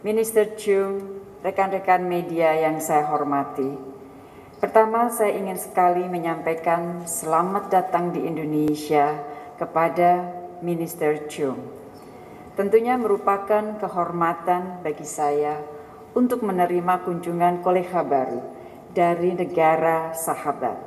Minister Chung, rekan-rekan media yang saya hormati. Pertama, saya ingin sekali menyampaikan selamat datang di Indonesia kepada Minister Chung. Tentunya merupakan kehormatan bagi saya untuk menerima kunjungan kolega baru dari negara sahabat.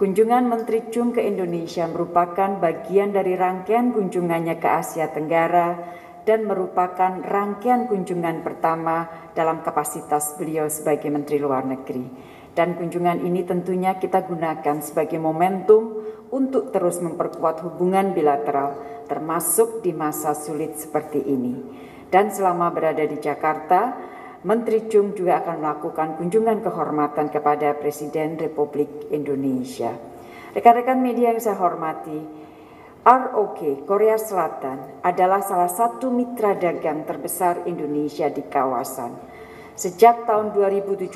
Kunjungan Menteri Chung ke Indonesia merupakan bagian dari rangkaian kunjungannya ke Asia Tenggara dan merupakan rangkaian kunjungan pertama dalam kapasitas beliau sebagai Menteri Luar Negeri. Dan kunjungan ini tentunya kita gunakan sebagai momentum untuk terus memperkuat hubungan bilateral, termasuk di masa sulit seperti ini. Dan selama berada di Jakarta, Menteri Chung juga akan melakukan kunjungan kehormatan kepada Presiden Republik Indonesia. Rekan-rekan media yang saya hormati, ROK Korea Selatan adalah salah satu mitra dagang terbesar Indonesia di kawasan. Sejak tahun 2017,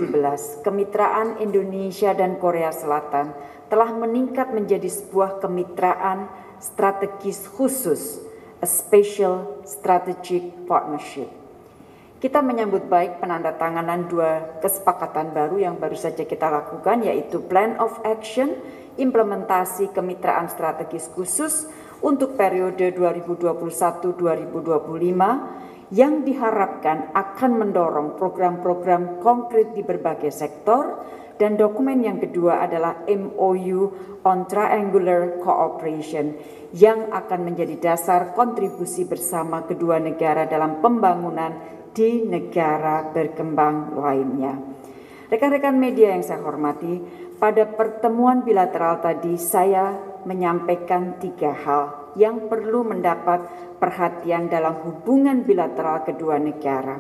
kemitraan Indonesia dan Korea Selatan telah meningkat menjadi sebuah kemitraan strategis khusus, a special strategic partnership. Kita menyambut baik penandatanganan dua kesepakatan baru yang baru saja kita lakukan, yaitu Plan of Action, implementasi kemitraan strategis khusus untuk periode 2021-2025 yang diharapkan akan mendorong program-program konkret di berbagai sektor, dan dokumen yang kedua adalah MOU on Triangular Cooperation yang akan menjadi dasar kontribusi bersama kedua negara dalam pembangunan di negara berkembang lainnya. Rekan-rekan media yang saya hormati, pada pertemuan bilateral tadi saya menyampaikan 3 hal yang perlu mendapat perhatian dalam hubungan bilateral kedua negara.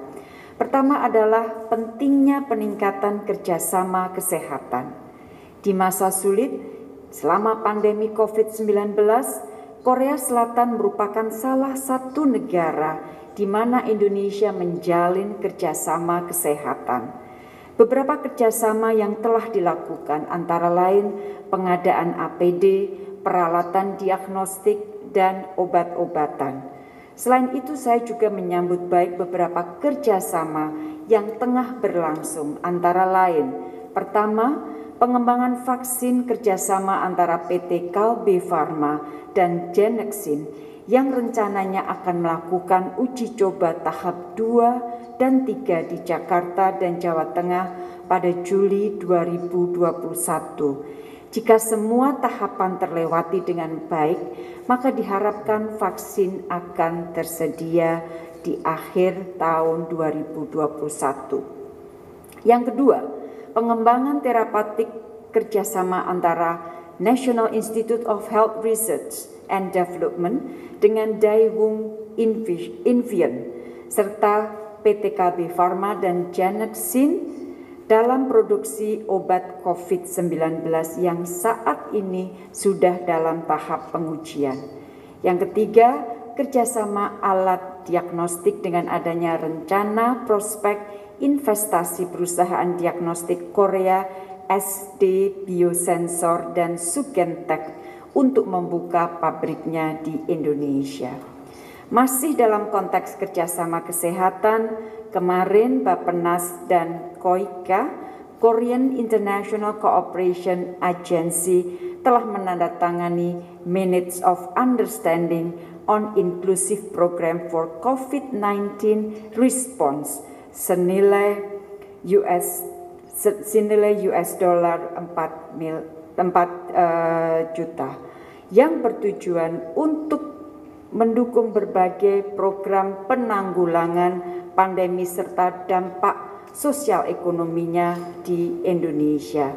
Pertama adalah pentingnya peningkatan kerjasama kesehatan. Di masa sulit, selama pandemi COVID-19, Korea Selatan merupakan salah satu negara di mana Indonesia menjalin kerjasama kesehatan. Beberapa kerjasama yang telah dilakukan antara lain pengadaan APD, peralatan diagnostik, dan obat-obatan. Selain itu, saya juga menyambut baik beberapa kerjasama yang tengah berlangsung, antara lain, pertama, pengembangan vaksin kerjasama antara PT Kalbe Farma dan Genexin yang rencananya akan melakukan uji coba tahap 2 dan 3 di Jakarta dan Jawa Tengah pada Juli 2021. Jika semua tahapan terlewati dengan baik, maka diharapkan vaksin akan tersedia di akhir tahun 2021. Yang kedua, pengembangan terapeutik kerjasama antara National Institute of Health Research and Development dengan Daewoo Invion serta PT KB Pharma dan Genexin dalam produksi obat COVID-19 yang saat ini sudah dalam tahap pengujian. Yang ketiga, kerjasama alat diagnostik dengan adanya rencana prospek investasi perusahaan diagnostik Korea SD Biosensor dan Sugentech untuk membuka pabriknya di Indonesia. Masih dalam konteks kerjasama kesehatan, kemarin Bappenas dan KOICA, Korean International Cooperation Agency, telah menandatangani Minutes of Understanding on Inclusive Program for COVID-19 Response senilai US dollar 4 juta yang bertujuan untuk mendukung berbagai program penanggulangan pandemi serta dampak sosial ekonominya di Indonesia.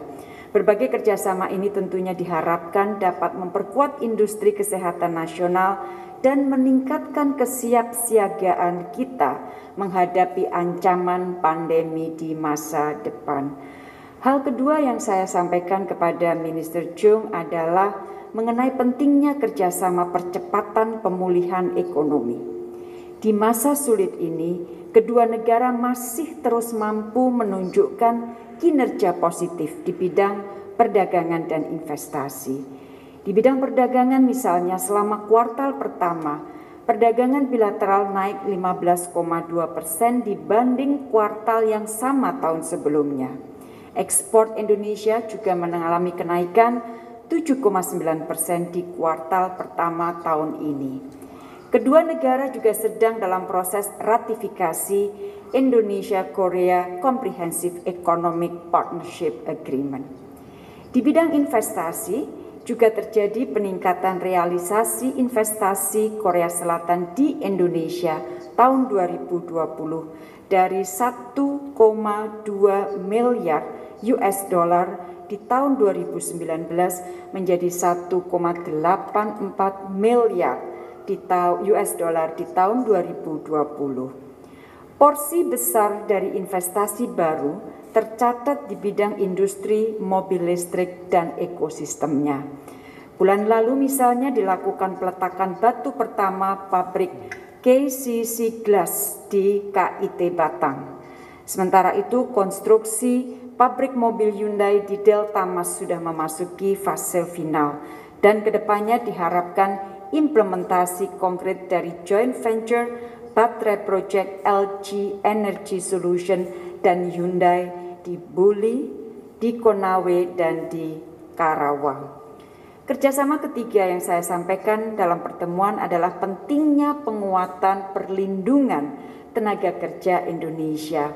Berbagai kerjasama ini tentunya diharapkan dapat memperkuat industri kesehatan nasional dan meningkatkan kesiapsiagaan kita menghadapi ancaman pandemi di masa depan. Hal kedua yang saya sampaikan kepada Minister Chung adalah mengenai pentingnya kerjasama percepatan pemulihan ekonomi. Di masa sulit ini, kedua negara masih terus mampu menunjukkan kinerja positif di bidang perdagangan dan investasi. Di bidang perdagangan misalnya selama kuartal pertama, Perdagangan bilateral naik 15,2% dibanding kuartal yang sama tahun sebelumnya. Ekspor Indonesia juga mengalami kenaikan 7,9% di kuartal pertama tahun ini. Kedua negara juga sedang dalam proses ratifikasi Indonesia-Korea Comprehensive Economic Partnership Agreement. Di bidang investasi, juga terjadi peningkatan realisasi investasi Korea Selatan di Indonesia tahun 2020 dari 1,2 miliar US dollar di tahun 2019 menjadi 1,84 miliar US dollar di tahun 2020. Porsi besar dari investasi baru tercatat di bidang industri mobil listrik dan ekosistemnya. Bulan lalu misalnya dilakukan peletakan batu pertama pabrik KCC Glass di KIT Batang. Sementara itu konstruksi pabrik mobil Hyundai di Delta Mas sudah memasuki fase final dan kedepannya diharapkan implementasi konkret dari joint venture baterai project LG Energy Solution dan Hyundai di Buli, di Konawe, dan di Karawang. Kerjasama ketiga yang saya sampaikan dalam pertemuan adalah pentingnya penguatan perlindungan tenaga kerja Indonesia.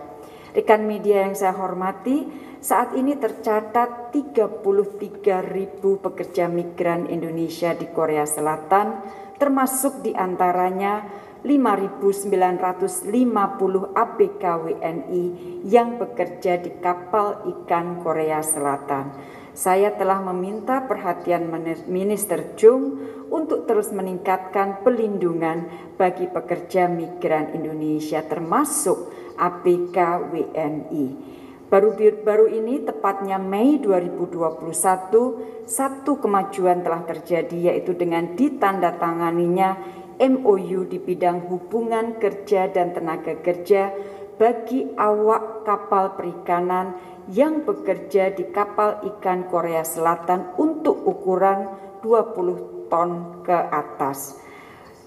Rekan media yang saya hormati, saat ini tercatat 33.000 pekerja migran Indonesia di Korea Selatan, termasuk diantaranya 5.950 ABK WNI yang bekerja di kapal ikan Korea Selatan. Saya telah meminta perhatian Minister Chung untuk terus meningkatkan pelindungan bagi pekerja migran Indonesia termasuk ABK WNI. Baru ini tepatnya Mei 2021, satu kemajuan telah terjadi yaitu dengan ditandatanganinya MOU di bidang hubungan kerja dan tenaga kerja bagi awak kapal perikanan yang bekerja di kapal ikan Korea Selatan untuk ukuran 20 ton ke atas.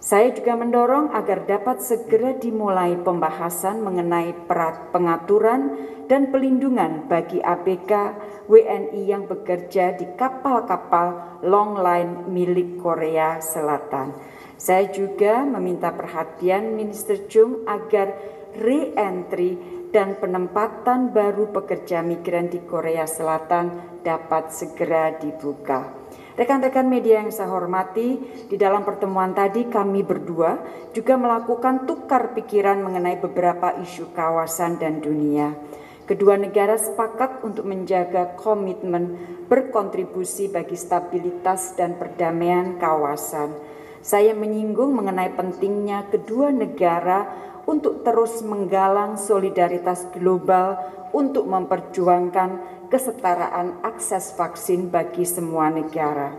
Saya juga mendorong agar dapat segera dimulai pembahasan mengenai pengaturan dan pelindungan bagi ABK WNI yang bekerja di kapal-kapal long line milik Korea Selatan. Saya juga meminta perhatian Minister Chung agar re-entry dan penempatan baru pekerja migran di Korea Selatan dapat segera dibuka. Rekan-rekan media yang saya hormati, di dalam pertemuan tadi kami berdua juga melakukan tukar pikiran mengenai beberapa isu kawasan dan dunia. Kedua negara sepakat untuk menjaga komitmen berkontribusi bagi stabilitas dan perdamaian kawasan. Saya menyinggung mengenai pentingnya kedua negara untuk terus menggalang solidaritas global untuk memperjuangkan kesetaraan akses vaksin bagi semua negara.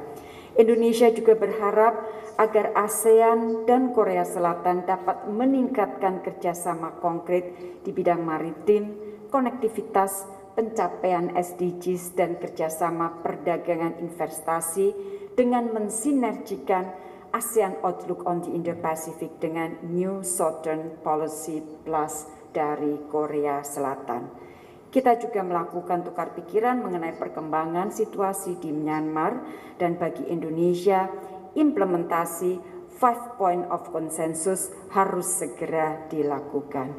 Indonesia juga berharap agar ASEAN dan Korea Selatan dapat meningkatkan kerjasama konkret di bidang maritim, konektivitas, pencapaian SDGs dan kerjasama perdagangan investasi dengan mensinergikan ASEAN Outlook on the Indo-Pacific dengan New Southern Policy Plus dari Korea Selatan. Kita juga melakukan tukar pikiran mengenai perkembangan situasi di Myanmar dan bagi Indonesia, implementasi 5 Point of Consensus harus segera dilakukan.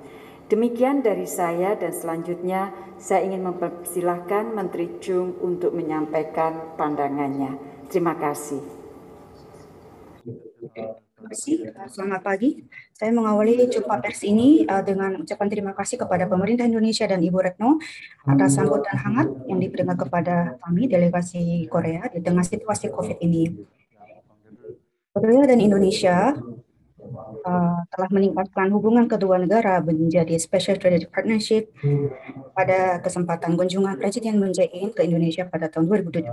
Demikian dari saya dan selanjutnya saya ingin mempersilahkan Menteri Chung untuk menyampaikan pandangannya. Terima kasih. Terima kasih. Selamat pagi. Saya mengawali jumpa pers ini dengan ucapan terima kasih kepada pemerintah Indonesia dan Ibu Retno atas sambutan hangat yang diberikan kepada kami delegasi Korea di tengah situasi COVID ini. Korea dan Indonesia telah meningkatkan hubungan kedua negara menjadi Special Strategic Partnership pada kesempatan kunjungan Presiden Moon Jae-in ke Indonesia pada tahun 2017.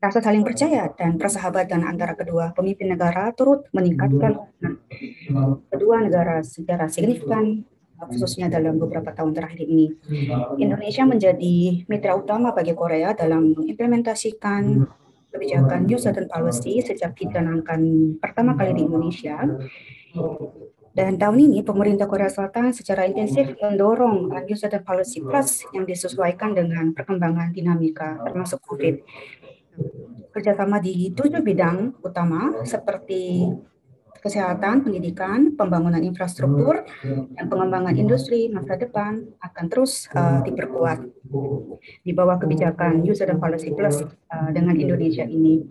Rasa saling percaya dan persahabatan antara kedua pemimpin negara turut meningkatkan kedua negara secara signifikan, khususnya dalam beberapa tahun terakhir ini. Indonesia menjadi mitra utama bagi Korea dalam mengimplementasikan kebijakan New Southern Policy sejak dicanangkan pertama kali di Indonesia. Dan tahun ini pemerintah Korea Selatan secara intensif mendorong New Southern Policy Plus yang disesuaikan dengan perkembangan dinamika termasuk COVID. Kerjasama di 7 bidang utama seperti kesehatan, pendidikan, pembangunan infrastruktur, dan pengembangan industri masa depan akan terus diperkuat di bawah kebijakan New Southern Policy Plus dengan Indonesia ini.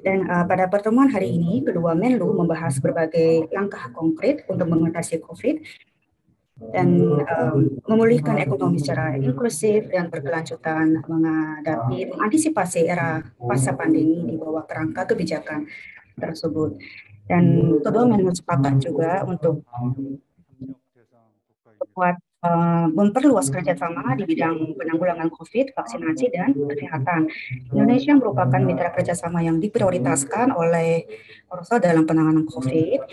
Dan pada pertemuan hari ini, kedua Menlu membahas berbagai langkah konkret untuk mengatasi COVID dan memulihkan ekonomi secara inklusif dan berkelanjutan mengantisipasi era pasca pandemi di bawah kerangka kebijakan tersebut. Dan kedua Menlu sepakat juga untuk memperluas kerjasama di bidang penanggulangan COVID, vaksinasi, dan kesehatan. Indonesia merupakan mitra kerjasama yang diprioritaskan oleh Korsel dalam penanganan COVID.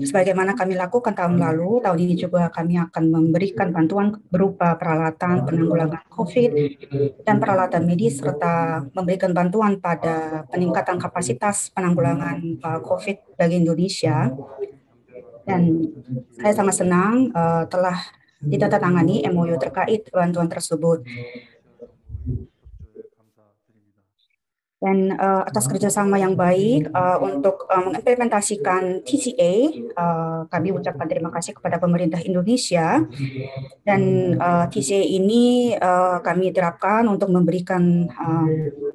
Sebagaimana kami lakukan tahun lalu, tahun ini juga kami akan memberikan bantuan berupa peralatan penanggulangan COVID dan peralatan medis, serta memberikan bantuan pada peningkatan kapasitas penanggulangan COVID bagi Indonesia. Dan saya sangat senang telah ditandatangani MOU terkait bantuan tersebut. Dan atas kerjasama yang baik untuk mengimplementasikan TCA, kami ucapkan terima kasih kepada pemerintah Indonesia. Dan TCA ini kami terapkan untuk memberikan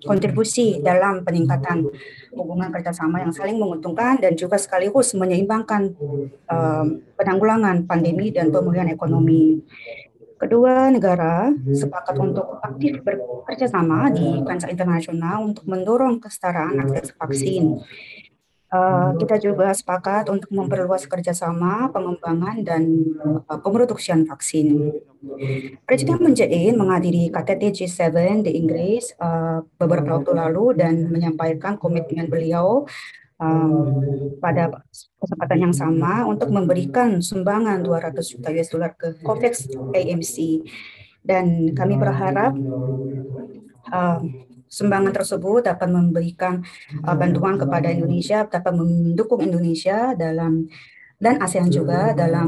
kontribusi dalam peningkatan hubungan kerjasama yang saling menguntungkan dan juga sekaligus menyeimbangkan penanggulangan pandemi dan pemulihan ekonomi. Kedua negara sepakat untuk aktif bekerja sama di kancah internasional untuk mendorong kesetaraan akses vaksin. Kita juga sepakat untuk memperluas kerjasama, pengembangan, dan pemroduksian vaksin. Presiden Moon Jae-in menghadiri KTT G7 di Inggris beberapa waktu lalu dan menyampaikan komitmen beliau pada kesempatan yang sama untuk memberikan sumbangan 200 juta US dollar ke COVAX AMC. Dan kami berharap sumbangan tersebut dapat memberikan bantuan kepada Indonesia, dapat mendukung Indonesia dan ASEAN juga dalam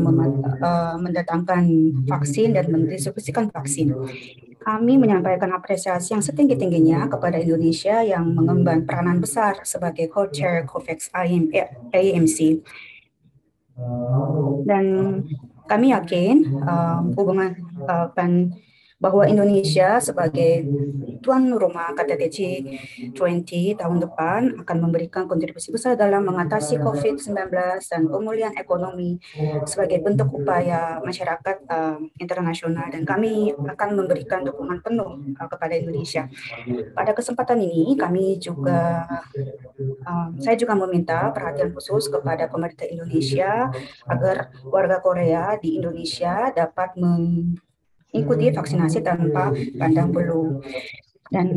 mendatangkan vaksin dan mendistribusikan vaksin. Kami menyampaikan apresiasi yang setinggi-tingginya kepada Indonesia yang mengemban peranan besar sebagai co-chair COVAX AMC. Dan kami yakin bahwa Indonesia sebagai tuan rumah KTT G20 tahun depan akan memberikan kontribusi besar dalam mengatasi COVID-19 dan pemulihan ekonomi sebagai bentuk upaya masyarakat internasional, dan kami akan memberikan dukungan penuh kepada Indonesia. Pada kesempatan ini saya juga meminta perhatian khusus kepada pemerintah Indonesia agar warga Korea di Indonesia dapat mengikuti vaksinasi tanpa pandang bulu. Dan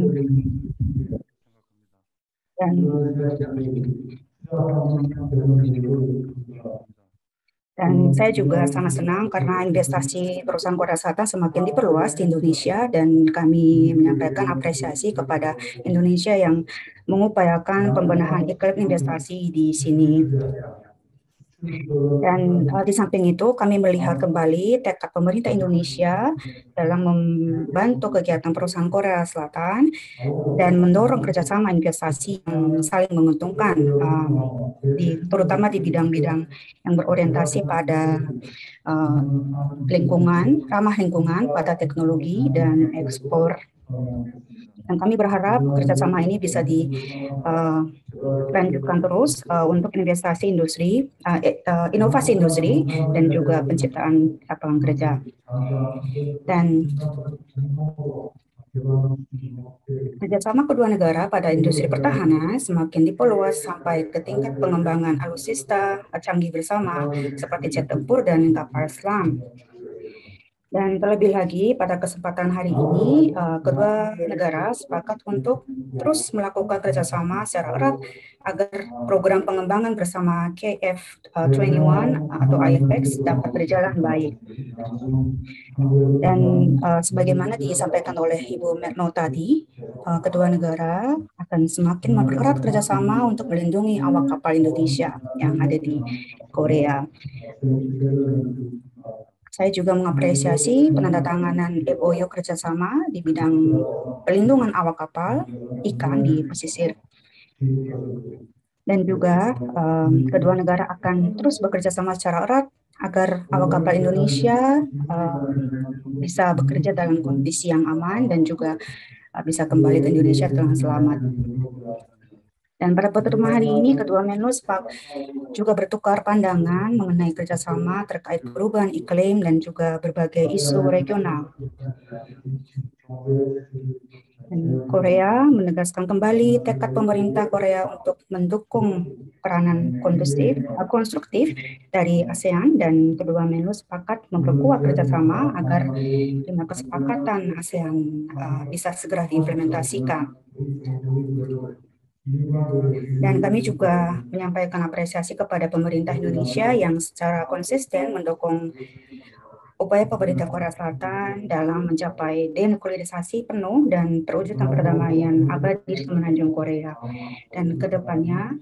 saya juga sangat senang karena investasi perusahaan Korea Selatan semakin diperluas di Indonesia, dan kami menyampaikan apresiasi kepada Indonesia yang mengupayakan pembenahan iklim investasi di sini. Dan di samping itu kami melihat kembali tekad pemerintah Indonesia dalam membantu kegiatan perusahaan Korea Selatan dan mendorong kerjasama investasi yang saling menguntungkan, terutama di bidang-bidang yang berorientasi pada ramah lingkungan, pada teknologi dan ekspor. Dan kami berharap kerjasama ini bisa dilanjutkan terus untuk inovasi industri dan juga penciptaan lapangan kerja. Dan kerjasama kedua negara pada industri pertahanan semakin diperluas sampai ke tingkat pengembangan alutsista canggih bersama seperti jet tempur dan kapal selam. Dan terlebih lagi pada kesempatan hari ini, kedua negara sepakat untuk terus melakukan kerjasama secara erat agar program pengembangan bersama KF21 atau IFX dapat berjalan baik. Dan sebagaimana disampaikan oleh Ibu Merno tadi, kedua negara akan semakin mempererat kerjasama untuk melindungi awak kapal Indonesia yang ada di Korea. Saya juga mengapresiasi penandatanganan MOU kerjasama di bidang pelindungan awak kapal ikan di pesisir. Dan juga kedua negara akan terus bekerja sama secara erat agar awak kapal Indonesia bisa bekerja dalam kondisi yang aman dan juga bisa kembali ke Indonesia dengan selamat. Dan pada pertemuan hari ini, kedua Menlu juga bertukar pandangan mengenai kerjasama terkait perubahan iklim dan juga berbagai isu regional. Dan Korea menegaskan kembali tekad pemerintah Korea untuk mendukung peranan konstruktif dari ASEAN, dan kedua Menlu sepakat memperkuat kerjasama agar 5 kesepakatan ASEAN bisa segera diimplementasikan. Dan kami juga menyampaikan apresiasi kepada pemerintah Indonesia yang secara konsisten mendukung upaya pemerintah Korea Selatan dalam mencapai denuklearisasi penuh dan terwujudnya perdamaian abadi di semenanjung Korea. Dan kedepannya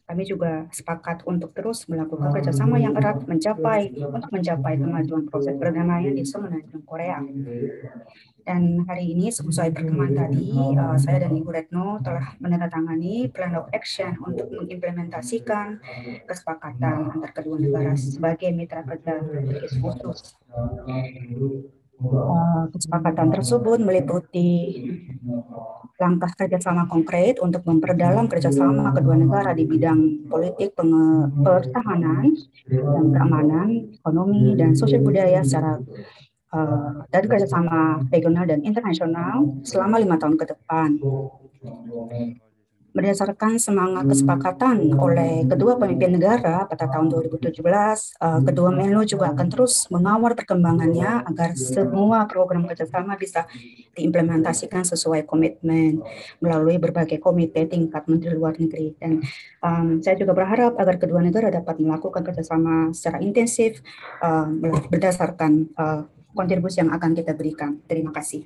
kami juga sepakat untuk terus melakukan kerjasama yang erat untuk mencapai kemajuan proses perdamaian di semenanjung Korea. Dan hari ini seusai pertemuan tadi, saya dan Ibu Retno telah menandatangani Plan of Action untuk mengimplementasikan kesepakatan antar kedua negara sebagai mitra kerja strategis khusus. Kesepakatan tersebut meliputi langkah kerjasama konkret untuk memperdalam kerjasama kedua negara di bidang politik pertahanan dan keamanan, ekonomi, dan sosial budaya secara dari kerjasama regional dan internasional selama 5 tahun ke depan. Berdasarkan semangat kesepakatan oleh kedua pemimpin negara pada tahun 2017, kedua Menlu juga akan terus mengawal perkembangannya agar semua program kerjasama bisa diimplementasikan sesuai komitmen melalui berbagai komite tingkat Menteri Luar Negeri. Dan saya juga berharap agar kedua negara dapat melakukan kerjasama secara intensif berdasarkan kontribusi yang akan kita berikan. Terima kasih.